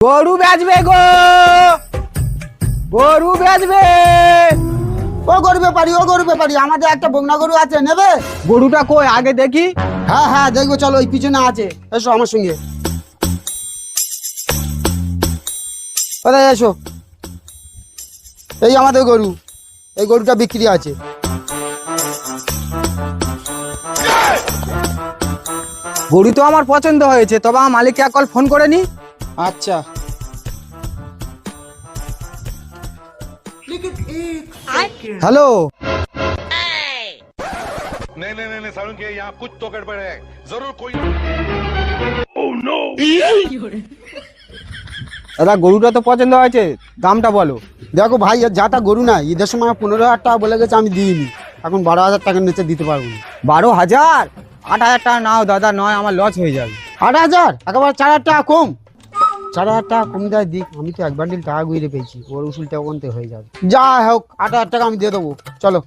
গরু বেচবে গো, গরু বেচবে। ও গরু ব্যাপারি আমাদের একটা বগনা গরু আছে, নেবে? গরুটা কই আগে দেখি। হ্যাঁ হ্যাঁ দেখবো, চলো ওই পিছনে আছে, এসো আমার সঙ্গে। কোথায় এসো, এই আমাদের গরু, এই গরুটা বিক্রি আছে। গরু তো আমার পছন্দ হয়েছে, তবে আমার মালিককে এক কল ফোন করে নি। আচ্ছা হ্যালো, नहीं नहीं नहीं नहीं सारुण के यहाँ कुछ तो गड़बड़ है जरूर कोई। দাদা গরুটা তো পছন্দ হয়েছে, দামটা বলো। দেখো ভাই, এর যাটা গরু না, ঈদের সময় 15,000 টাকা বলে গেছে, আমি দিইনি, এখন 12,000 টাকার নিচে দিতে পারবো না। 12,000? 8,000 টাকা নাও দাদা, নয় আমার লস হয়ে যাবে। 8,000? একেবারে 4,000 টাকা কম। 4,000 টাকা কম দেয় দিক, আমি তো এক বান্ডিল টাকা গুইরে পেয়েছি, ওর উসুলটা ওখানতে হয়ে যাবে। যা হোক 8,000 টাকা আমি দিয়ে দেবো, চলো।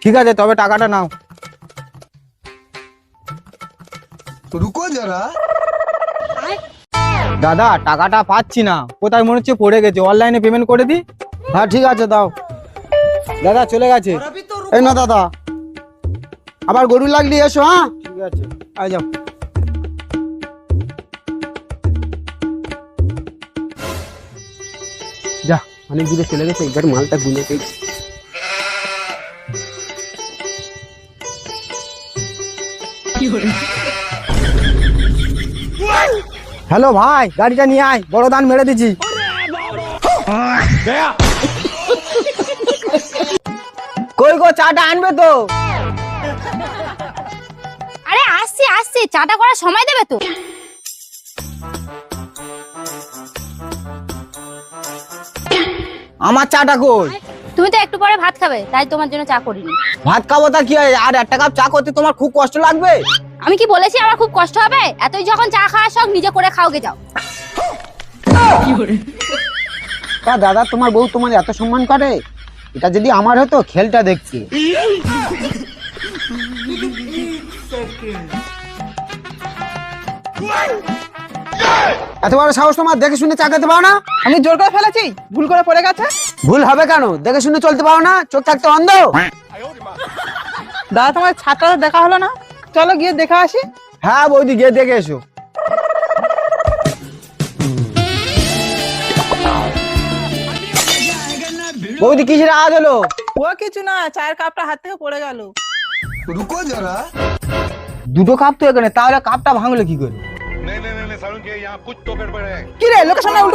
ঠিক আছে, তবে টাকাটা নাও। রুকো যারা। দাদা টাকাটা পাচ্ছি না, কোথায় মনে হচ্ছে পড়ে গেছে, অনলাইনে পেমেন্ট করে দি। হ্যাঁ ঠিক আছে, দাও। দাদা চলে গেছে। এই না দাদা, আবার গরু লাগলি এসো। হ্যাঁ ঠিক আছে, আয় যাও। যা, অনেক দূরে চলে গেছে, এবার মালটা গুনে পেয়েছি। হ্যালো ভাই, গাড়িটা নিয়ে আয়, বড় দান মেরে দিচ্ছি। কই গো, চাটা আনবে তো? আরে আসছি আসছি, চাটা করার সময় দেবে তো? আমার চাটা কই? তুমি তো একটু পরে ভাত খাবে, তাই তোমার জন্য চা করিনি। ভাত খাবো তা কি হয়, আর একটা কাপ চা করতে তোমার খুব কষ্ট লাগবে? আমি কি বলেছি আমার খুব কষ্ট হবে? এতই যখন চা খাওয়ার শখ, নিজে করে খাওগে যাও। তা দাদা, তোমার বউ তোমার এত সম্মান করে? এটা যদি আমার হতো, খেলটা দেখছি। এত বড় সাহস তোমার, দেখে শুনে চা খেতে পাও না? আমি জোর করে ফেলেছি, ভুল করে পড়ে গেছে। ভুল হবে কেন, দেখে শুনে চলতে পাও না? চোখ থাকতে অন্ধ? দাদা তোমার ছাদটা দেখা হলো না, চলো গিয়ে দেখে আসি। হ্যাঁ বৌদি, গিয়ে দেখে এসো। বৌদি কিসের আওয়াজ হলো? ও কিছু না, চায়ের কাপটা হাত থেকে পড়ে গেল। দুটো কাপ তো এখানে, তাহলে কাপটা ভাঙলো কি করে? नहीं नहीं नहीं नहीं सारुण के यहाँ कुछ तो गड़बड़ है। কি রে, লোকের সামনে উল্টো